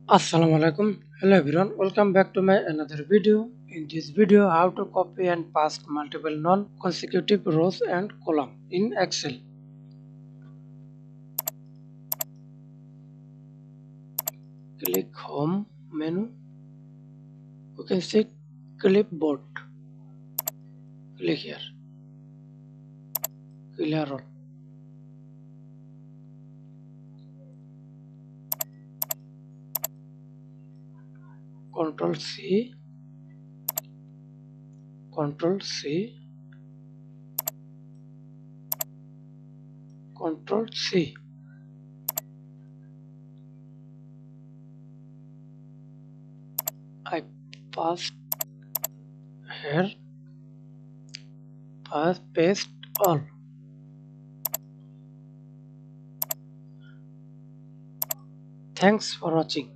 Assalamu alaikum. Hello everyone, welcome back to my another video. In this video, how to copy and paste multiple non-consecutive rows and columns in Excel. Click Home menu. You can see Clipboard. Click here. Clear all. Control C. Control C. Control C. I paste here. Paste all. Thanks for watching.